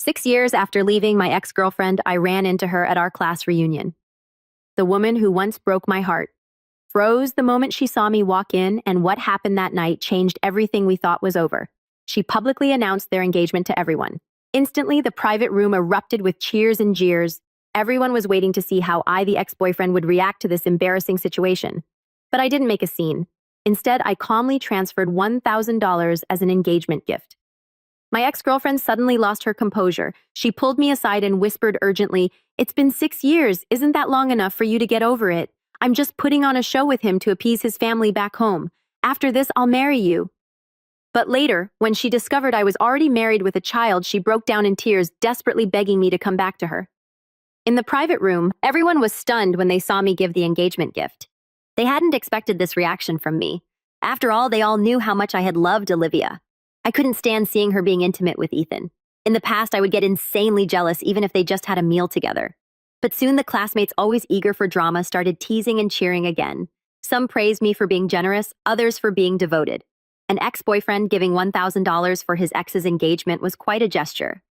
6 years after leaving my ex-girlfriend, I ran into her at our class reunion. The woman who once broke my heart froze the moment she saw me walk in, and what happened that night changed everything we thought was over. She publicly announced their engagement to everyone. Instantly, the private room erupted with cheers and jeers. Everyone was waiting to see how I, the ex-boyfriend, would react to this embarrassing situation. But I didn't make a scene. Instead, I calmly transferred $1,000 as an engagement gift. My ex-girlfriend suddenly lost her composure. She pulled me aside and whispered urgently, "It's been 6 years. Isn't that long enough for you to get over it? I'm just putting on a show with him to appease his family back home. After this, I'll marry you." But later, when she discovered I was already married with a child, she broke down in tears, desperately begging me to come back to her. In the private room, everyone was stunned when they saw me give the engagement gift. They hadn't expected this reaction from me. After all, they all knew how much I had loved Olivia. I couldn't stand seeing her being intimate with Ethan. In the past, I would get insanely jealous even if they just had a meal together. But soon the classmates, always eager for drama, started teasing and cheering again. Some praised me for being generous, others for being devoted. An ex-boyfriend giving $1,000 for his ex's engagement was quite a gesture.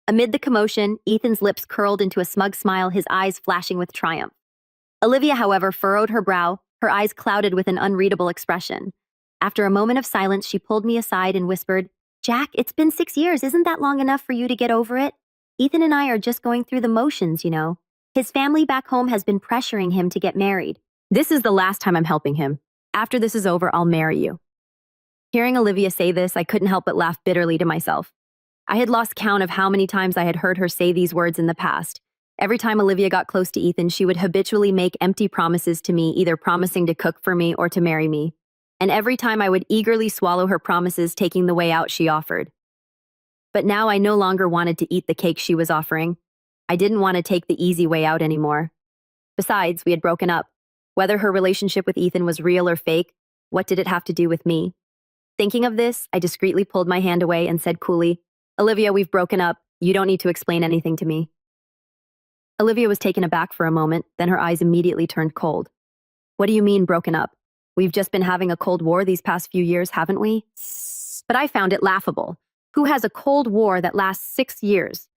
Amid the commotion, Ethan's lips curled into a smug smile, his eyes flashing with triumph. Olivia, however, furrowed her brow, her eyes clouded with an unreadable expression. After a moment of silence, she pulled me aside and whispered, "Jack, it's been 6 years. Isn't that long enough for you to get over it? Ethan and I are just going through the motions, you know. His family back home has been pressuring him to get married. This is the last time I'm helping him. After this is over, I'll marry you." Hearing Olivia say this, I couldn't help but laugh bitterly to myself. I had lost count of how many times I had heard her say these words in the past. Every time Olivia got close to Ethan, she would habitually make empty promises to me, either promising to cook for me or to marry me. And every time I would eagerly swallow her promises, taking the way out she offered. But now I no longer wanted to eat the cake she was offering. I didn't want to take the easy way out anymore. Besides, we had broken up. Whether her relationship with Ethan was real or fake, what did it have to do with me? Thinking of this, I discreetly pulled my hand away and said coolly, "Olivia, we've broken up. You don't need to explain anything to me." Olivia was taken aback for a moment, then her eyes immediately turned cold. "What do you mean, broken up? We've just been having a Cold War these past few years, haven't we?" But I found it laughable. Who has a Cold War that lasts 6 years?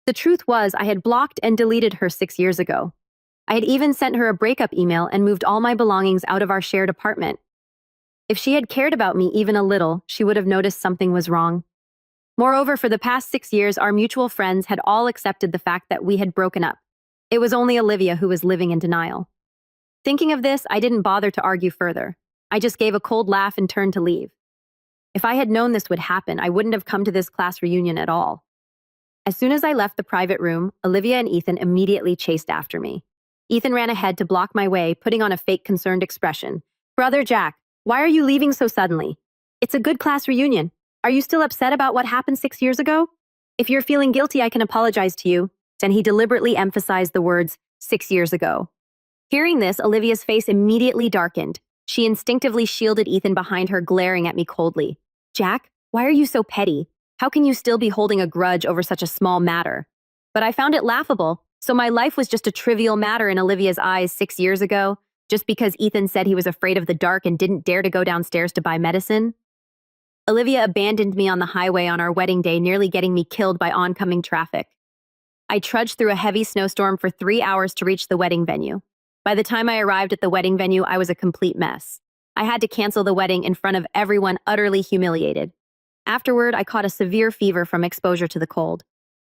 The truth was, I had blocked and deleted her 6 years ago. I had even sent her a breakup email and moved all my belongings out of our shared apartment. If she had cared about me even a little, she would have noticed something was wrong. Moreover, for the past 6 years, our mutual friends had all accepted the fact that we had broken up. It was only Olivia who was living in denial. Thinking of this, I didn't bother to argue further. I just gave a cold laugh and turned to leave. If I had known this would happen, I wouldn't have come to this class reunion at all. As soon as I left the private room, Olivia and Ethan immediately chased after me. Ethan ran ahead to block my way, putting on a fake concerned expression. "Brother Jack, why are you leaving so suddenly? It's a good class reunion. Are you still upset about what happened 6 years ago? If you're feeling guilty, I can apologize to you." Then he deliberately emphasized the words, 6 years ago. Hearing this, Olivia's face immediately darkened. She instinctively shielded Ethan behind her, glaring at me coldly. "Jack, why are you so petty? How can you still be holding a grudge over such a small matter?" But I found it laughable. So my life was just a trivial matter in Olivia's eyes 6 years ago, just because Ethan said he was afraid of the dark and didn't dare to go downstairs to buy medicine? Olivia abandoned me on the highway on our wedding day, nearly getting me killed by oncoming traffic. I trudged through a heavy snowstorm for 3 hours to reach the wedding venue. By the time I arrived at the wedding venue, I was a complete mess. I had to cancel the wedding in front of everyone, utterly humiliated. Afterward, I caught a severe fever from exposure to the cold.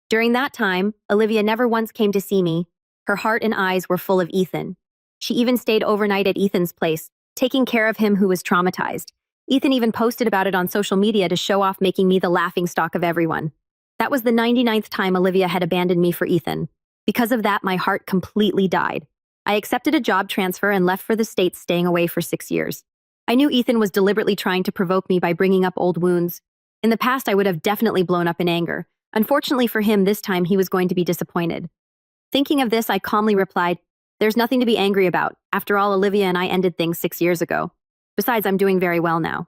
During that time, Olivia never once came to see me. Her heart and eyes were full of Ethan. She even stayed overnight at Ethan's place, taking care of him who was traumatized. Ethan even posted about it on social media to show off, making me the laughingstock of everyone. That was the 99th time Olivia had abandoned me for Ethan. Because of that, my heart completely died. I accepted a job transfer and left for the States, staying away for 6 years. I knew Ethan was deliberately trying to provoke me by bringing up old wounds. In the past, I would have definitely blown up in anger. Unfortunately for him, this time he was going to be disappointed. Thinking of this, I calmly replied, "There's nothing to be angry about. After all, Olivia and I ended things 6 years ago. Besides, I'm doing very well now."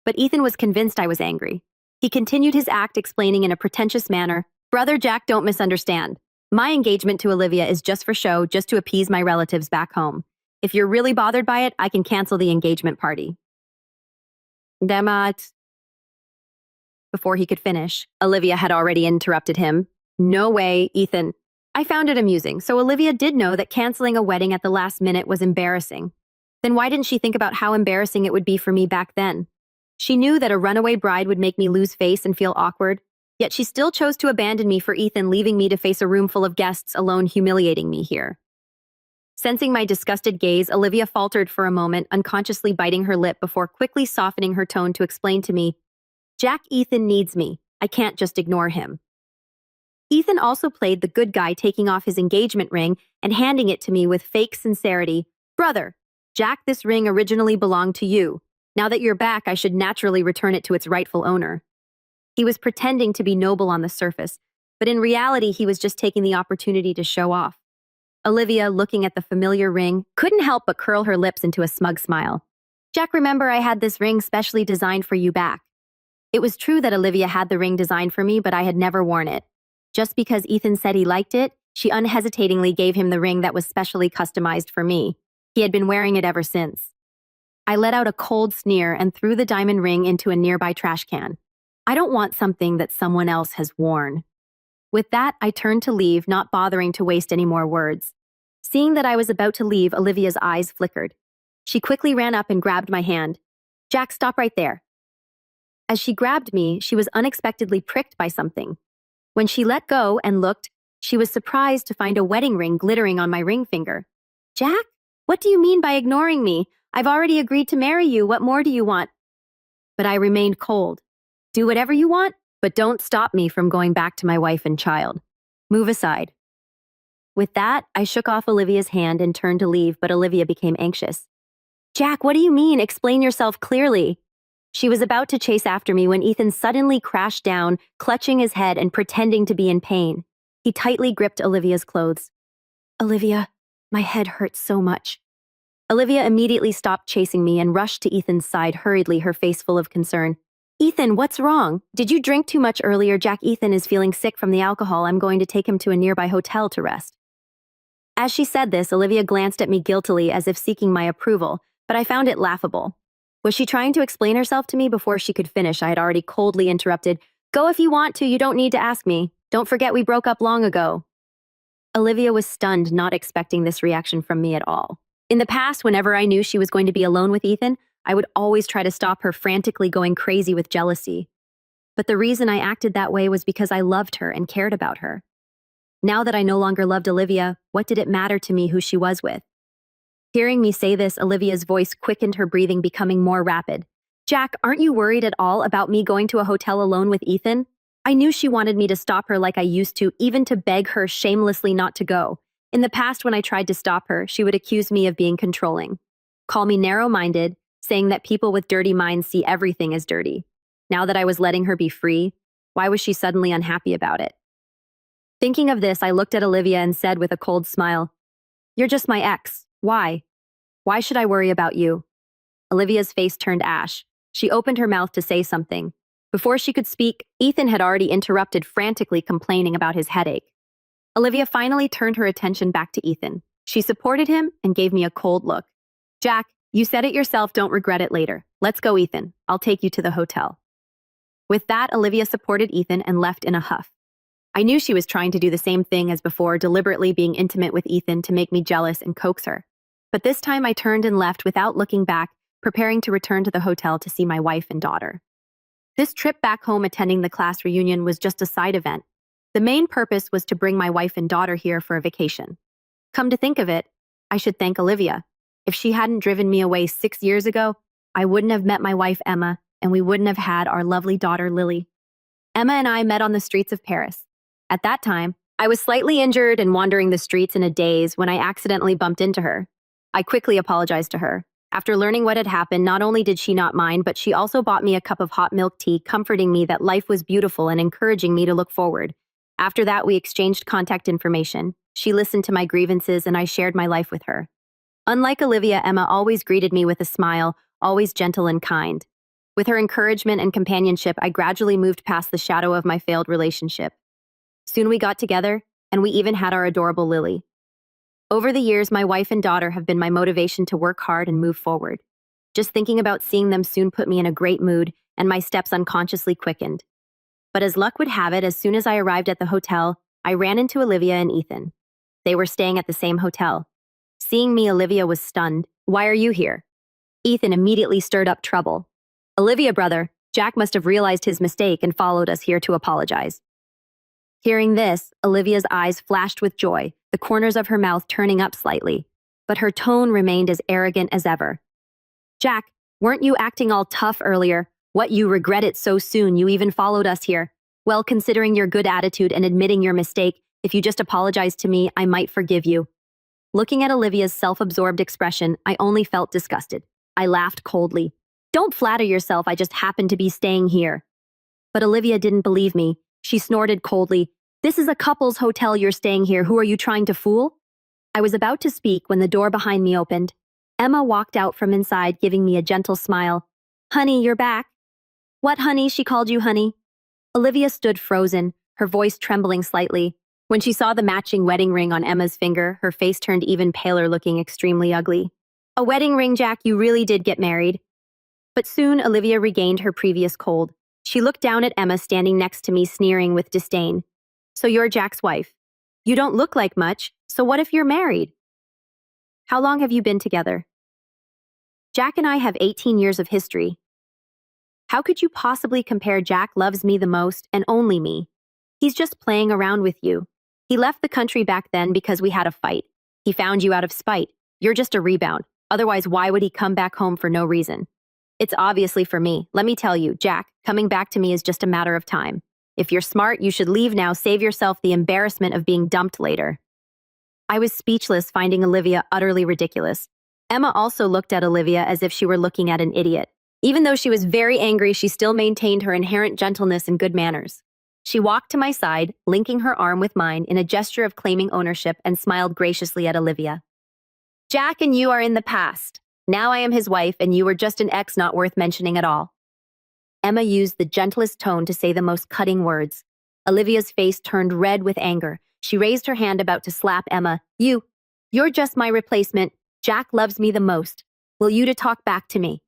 But Ethan was convinced I was angry. He continued his act, explaining in a pretentious manner, "Brother Jack, don't misunderstand. My engagement to Olivia is just for show, just to appease my relatives back home. If you're really bothered by it, I can cancel the engagement party." Damat. Before he could finish, Olivia had already interrupted him. No way, Ethan. I found it amusing, so Olivia did know that canceling a wedding at the last minute was embarrassing. Then why didn't she think about how embarrassing it would be for me back then? She knew that a runaway bride would make me lose face and feel awkward, yet she still chose to abandon me for Ethan, leaving me to face a room full of guests alone, humiliating me here. Sensing my disgusted gaze, Olivia faltered for a moment, unconsciously biting her lip before quickly softening her tone to explain to me, Jack, Ethan needs me. I can't just ignore him. Ethan also played the good guy, taking off his engagement ring and handing it to me with fake sincerity. Brother, Jack, this ring originally belonged to you. Now that you're back, I should naturally return it to its rightful owner. He was pretending to be noble on the surface, but in reality, he was just taking the opportunity to show off. Olivia, looking at the familiar ring, couldn't help but curl her lips into a smug smile. Jack, remember I had this ring specially designed for you back. It was true that Olivia had the ring designed for me, but I had never worn it. Just because Ethan said he liked it, she unhesitatingly gave him the ring that was specially customized for me. He had been wearing it ever since. I let out a cold sneer and threw the diamond ring into a nearby trash can. I don't want something that someone else has worn. With that, I turned to leave, not bothering to waste any more words. Seeing that I was about to leave, Olivia's eyes flickered. She quickly ran up and grabbed my hand. Jack, stop right there. As she grabbed me, she was unexpectedly pricked by something. When she let go and looked, she was surprised to find a wedding ring glittering on my ring finger. Jack, what do you mean by ignoring me? I've already agreed to marry you. What more do you want? But I remained cold. Do whatever you want, but don't stop me from going back to my wife and child. Move aside. With that, I shook off Olivia's hand and turned to leave, but Olivia became anxious. Jack, what do you mean? Explain yourself clearly. She was about to chase after me when Ethan suddenly crashed down, clutching his head and pretending to be in pain. He tightly gripped Olivia's clothes. Olivia, my head hurts so much. Olivia immediately stopped chasing me and rushed to Ethan's side hurriedly, her face full of concern. Ethan, what's wrong? Did you drink too much earlier? Jack, Ethan is feeling sick from the alcohol. I'm going to take him to a nearby hotel to rest. As she said this, Olivia glanced at me guiltily as if seeking my approval, but I found it laughable. Was she trying to explain herself to me? Before she could finish, I had already coldly interrupted. Go if you want to, you don't need to ask me. Don't forget we broke up long ago. Olivia was stunned, not expecting this reaction from me at all. In the past, whenever I knew she was going to be alone with Ethan, I would always try to stop her, frantically going crazy with jealousy. But the reason I acted that way was because I loved her and cared about her. Now that I no longer loved Olivia, what did it matter to me who she was with? Hearing me say this, Olivia's voice quickened, her breathing becoming more rapid. Jack, aren't you worried at all about me going to a hotel alone with Ethan? I knew she wanted me to stop her like I used to, even to beg her shamelessly not to go. In the past, when I tried to stop her, she would accuse me of being controlling. Call me narrow-minded, saying that people with dirty minds see everything as dirty. Now that I was letting her be free, why was she suddenly unhappy about it? Thinking of this, I looked at Olivia and said with a cold smile, You're just my ex. Why? Why should I worry about you? Olivia's face turned ash. She opened her mouth to say something. Before she could speak, Ethan had already interrupted, frantically complaining about his headache. Olivia finally turned her attention back to Ethan. She supported him and gave me a cold look. Jack, you said it yourself, don't regret it later. Let's go, Ethan. I'll take you to the hotel. With that, Olivia supported Ethan and left in a huff. I knew she was trying to do the same thing as before, deliberately being intimate with Ethan to make me jealous and coax her. But this time I turned and left without looking back, preparing to return to the hotel to see my wife and daughter. This trip back home attending the class reunion was just a side event. The main purpose was to bring my wife and daughter here for a vacation. Come to think of it, I should thank Olivia. If she hadn't driven me away 6 years ago, I wouldn't have met my wife Emma, and we wouldn't have had our lovely daughter Lily. Emma and I met on the streets of Paris. At that time, I was slightly injured and wandering the streets in a daze when I accidentally bumped into her. I quickly apologized to her. After learning what had happened, not only did she not mind, but she also bought me a cup of hot milk tea, comforting me that life was beautiful and encouraging me to look forward. After that, we exchanged contact information. She listened to my grievances and I shared my life with her. Unlike Olivia, Emma always greeted me with a smile, always gentle and kind. With her encouragement and companionship, I gradually moved past the shadow of my failed relationship. Soon we got together, and we even had our adorable Lily. Over the years, my wife and daughter have been my motivation to work hard and move forward. Just thinking about seeing them soon put me in a great mood, and my steps unconsciously quickened. But as luck would have it, as soon as I arrived at the hotel, I ran into Olivia and Ethan. They were staying at the same hotel. Seeing me, Olivia was stunned. "Why are you here?" Ethan immediately stirred up trouble. "Olivia, brother, Jack must have realized his mistake and followed us here to apologize." Hearing this, Olivia's eyes flashed with joy, the corners of her mouth turning up slightly, but her tone remained as arrogant as ever. "Jack, weren't you acting all tough earlier? What, you regret it so soon you even followed us here? Well, considering your good attitude and admitting your mistake, if you just apologized to me, I might forgive you." Looking at Olivia's self-absorbed expression, I only felt disgusted. I laughed coldly. "Don't flatter yourself, I just happened to be staying here." But Olivia didn't believe me. She snorted coldly. "This is a couple's hotel, you're staying here. Who are you trying to fool?" I was about to speak when the door behind me opened. Emma walked out from inside, giving me a gentle smile. "Honey, you're back." "What, honey? She called you honey?" Olivia stood frozen, her voice trembling slightly. When she saw the matching wedding ring on Emma's finger, her face turned even paler, looking extremely ugly. "A wedding ring, Jack? You really did get married." But soon Olivia regained her previous cold. She looked down at Emma standing next to me, sneering with disdain. "So you're Jack's wife. You don't look like much, so what if you're married? How long have you been together?" "Jack and I have 18 years of history." "How could you possibly compare? Jack loves me the most and only me. He's just playing around with you. He left the country back then because we had a fight. He found you out of spite. You're just a rebound. Otherwise, why would he come back home for no reason? It's obviously for me. Let me tell you, Jack, coming back to me is just a matter of time. If you're smart, you should leave now. Save yourself the embarrassment of being dumped later." I was speechless, finding Olivia utterly ridiculous. Emma also looked at Olivia as if she were looking at an idiot. Even though she was very angry, she still maintained her inherent gentleness and good manners. She walked to my side, linking her arm with mine in a gesture of claiming ownership, and smiled graciously at Olivia. "Jack and you are in the past. Now I am his wife, and you were just an ex not worth mentioning at all." Emma used the gentlest tone to say the most cutting words. Olivia's face turned red with anger. She raised her hand, about to slap Emma. You're just my replacement. Jack loves me the most. Will you to talk back to me?"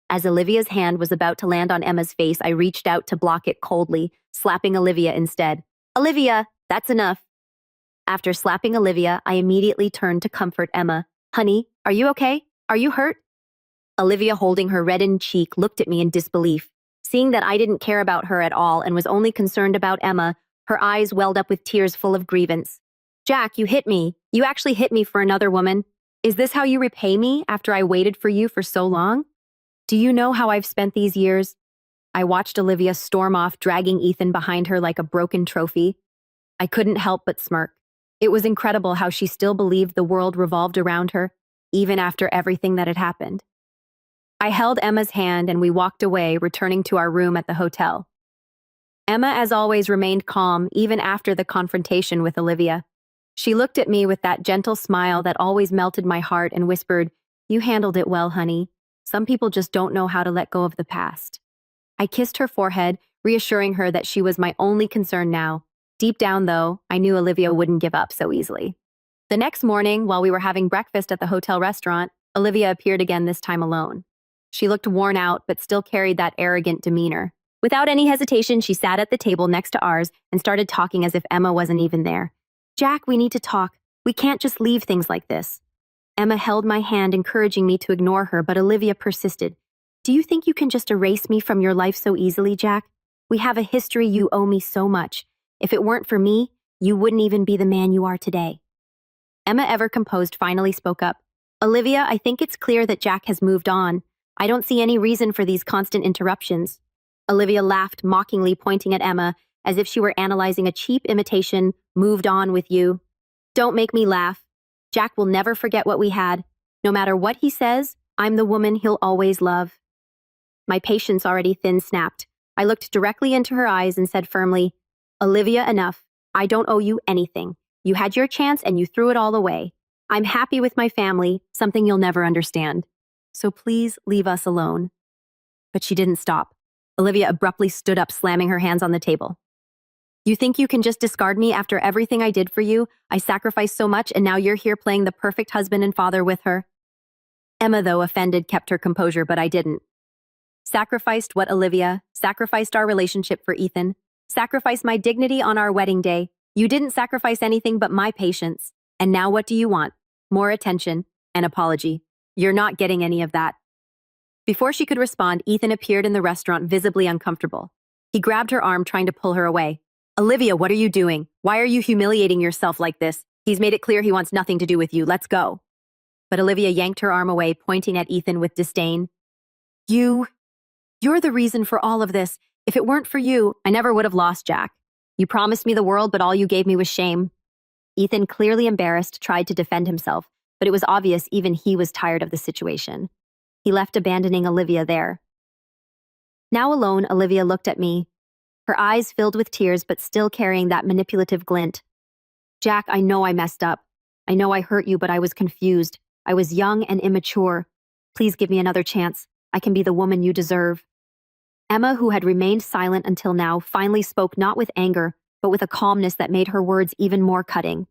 As Olivia's hand was about to land on Emma's face, I reached out to block it coldly, slapping Olivia instead. "Olivia, that's enough." After slapping Olivia, I immediately turned to comfort Emma. "Honey, are you okay? Are you hurt?" Olivia, holding her reddened cheek, looked at me in disbelief. Seeing that I didn't care about her at all and was only concerned about Emma, her eyes welled up with tears full of grievance. "Jack, you hit me. You actually hit me for another woman. Is this how you repay me after I waited for you for so long? Do you know how I've spent these years?" I watched Olivia storm off, dragging Ethan behind her like a broken trophy. I couldn't help but smirk. It was incredible how she still believed the world revolved around her, even after everything that had happened. I held Emma's hand and we walked away, returning to our room at the hotel. Emma, as always, remained calm even after the confrontation with Olivia. She looked at me with that gentle smile that always melted my heart and whispered, "You handled it well, honey. Some people just don't know how to let go of the past." I kissed her forehead, reassuring her that she was my only concern now. Deep down, though, I knew Olivia wouldn't give up so easily. The next morning, while we were having breakfast at the hotel restaurant, Olivia appeared again, this time alone. She looked worn out, but still carried that arrogant demeanor. Without any hesitation, she sat at the table next to ours and started talking as if Emma wasn't even there. "Jack, we need to talk. We can't just leave things like this." Emma held my hand, encouraging me to ignore her, but Olivia persisted. "Do you think you can just erase me from your life so easily, Jack? We have a history. You owe me so much. If it weren't for me, you wouldn't even be the man you are today." Emma, ever composed, finally spoke up. "Olivia, I think it's clear that Jack has moved on. I don't see any reason for these constant interruptions." Olivia laughed mockingly, pointing at Emma, as if she were analyzing a cheap imitation. "Moved on with you? Don't make me laugh. Jack will never forget what we had. No matter what he says, I'm the woman he'll always love." My patience, already thin, snapped. I looked directly into her eyes and said firmly, "Olivia, enough. I don't owe you anything. You had your chance and you threw it all away. I'm happy with my family, something you'll never understand. So please leave us alone." But she didn't stop. Olivia abruptly stood up, slamming her hands on the table. "You think you can just discard me after everything I did for you? I sacrificed so much, and now you're here playing the perfect husband and father with her?" Emma, though offended, kept her composure, but I didn't. Sacrificed what, Olivia? Sacrificed our relationship for Ethan. Sacrificed my dignity on our wedding day. You didn't sacrifice anything but my patience. And now what do you want? More attention, an apology. You're not getting any of that. Before she could respond, Ethan appeared in the restaurant, visibly uncomfortable. He grabbed her arm, trying to pull her away. Olivia, what are you doing? Why are you humiliating yourself like this? He's made it clear he wants nothing to do with you. Let's go. But Olivia yanked her arm away, pointing at Ethan with disdain. You're the reason for all of this. If it weren't for you, I never would have lost Jack. You promised me the world, but all you gave me was shame. Ethan, clearly embarrassed, tried to defend himself, but it was obvious even he was tired of the situation. He left, abandoning Olivia there. Now alone, Olivia looked at me, her eyes filled with tears but still carrying that manipulative glint. Jack, I know I messed up. I know I hurt you, but I was confused. I was young and immature. Please give me another chance. I can be the woman you deserve. Emma, who had remained silent until now, finally spoke, not with anger, but with a calmness that made her words even more cutting.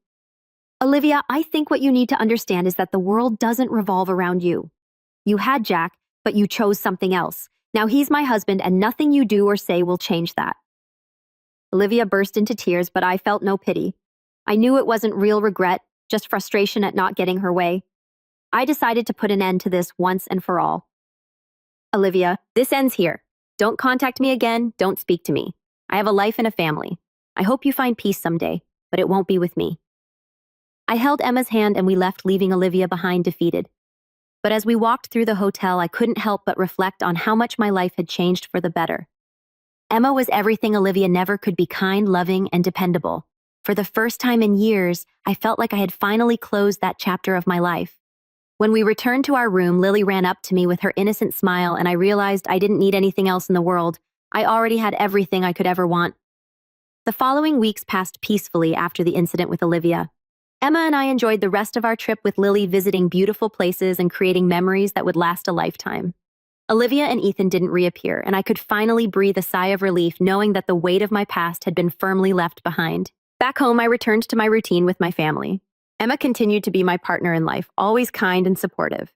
Olivia, I think what you need to understand is that the world doesn't revolve around you. You had Jack, but you chose something else. Now he's my husband, and nothing you do or say will change that. Olivia burst into tears, but I felt no pity. I knew it wasn't real regret, just frustration at not getting her way. I decided to put an end to this once and for all. Olivia, this ends here. Don't contact me again, don't speak to me. I have a life and a family. I hope you find peace someday, but it won't be with me. I held Emma's hand and we left, leaving Olivia behind, defeated. But as we walked through the hotel, I couldn't help but reflect on how much my life had changed for the better. Emma was everything Olivia never could be: kind, loving, and dependable. For the first time in years, I felt like I had finally closed that chapter of my life. When we returned to our room, Lily ran up to me with her innocent smile, and I realized I didn't need anything else in the world. I already had everything I could ever want. The following weeks passed peacefully after the incident with Olivia. Emma and I enjoyed the rest of our trip, with Lily visiting beautiful places and creating memories that would last a lifetime. Olivia and Ethan didn't reappear, and I could finally breathe a sigh of relief knowing that the weight of my past had been firmly left behind. Back home, I returned to my routine with my family. Emma continued to be my partner in life, always kind and supportive.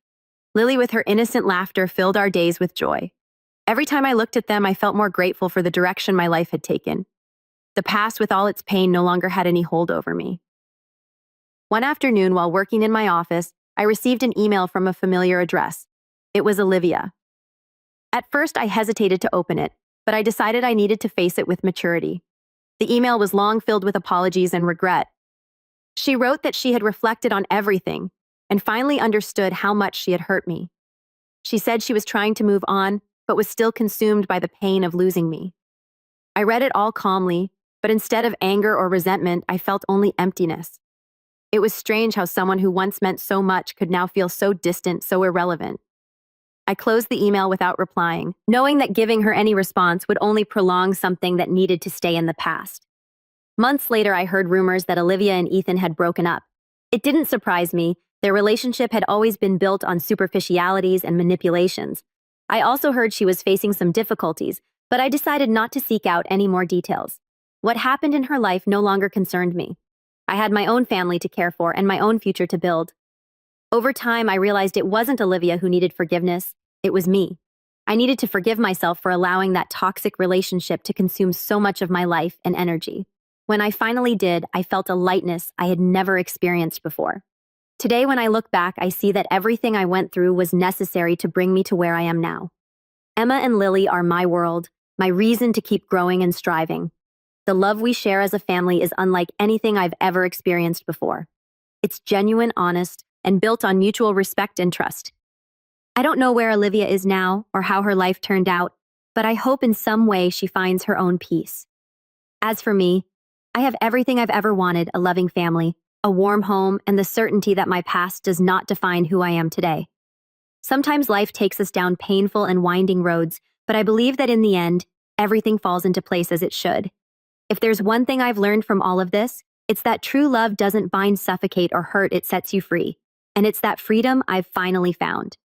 Lily, with her innocent laughter, filled our days with joy. Every time I looked at them, I felt more grateful for the direction my life had taken. The past, with all its pain, no longer had any hold over me. One afternoon, while working in my office, I received an email from a familiar address. It was Olivia. At first, I hesitated to open it, but I decided I needed to face it with maturity. The email was long, filled with apologies and regret. She wrote that she had reflected on everything and finally understood how much she had hurt me. She said she was trying to move on, but was still consumed by the pain of losing me. I read it all calmly, but instead of anger or resentment, I felt only emptiness. It was strange how someone who once meant so much could now feel so distant, so irrelevant. I closed the email without replying, knowing that giving her any response would only prolong something that needed to stay in the past. Months later, I heard rumors that Olivia and Ethan had broken up. It didn't surprise me. Their relationship had always been built on superficialities and manipulations. I also heard she was facing some difficulties, but I decided not to seek out any more details. What happened in her life no longer concerned me. I had my own family to care for and my own future to build. Over time, I realized it wasn't Olivia who needed forgiveness. It was me. I needed to forgive myself for allowing that toxic relationship to consume so much of my life and energy. When I finally did, I felt a lightness I had never experienced before. Today, when I look back, I see that everything I went through was necessary to bring me to where I am now. Emma and Lily are my world, my reason to keep growing and striving. The love we share as a family is unlike anything I've ever experienced before. It's genuine, honest, and built on mutual respect and trust. I don't know where Olivia is now or how her life turned out, but I hope in some way she finds her own peace. As for me, I have everything I've ever wanted: a loving family, a warm home, and the certainty that my past does not define who I am today. Sometimes life takes us down painful and winding roads, but I believe that in the end, everything falls into place as it should. If there's one thing I've learned from all of this, it's that true love doesn't bind, suffocate, or hurt, it sets you free. And it's that freedom I've finally found.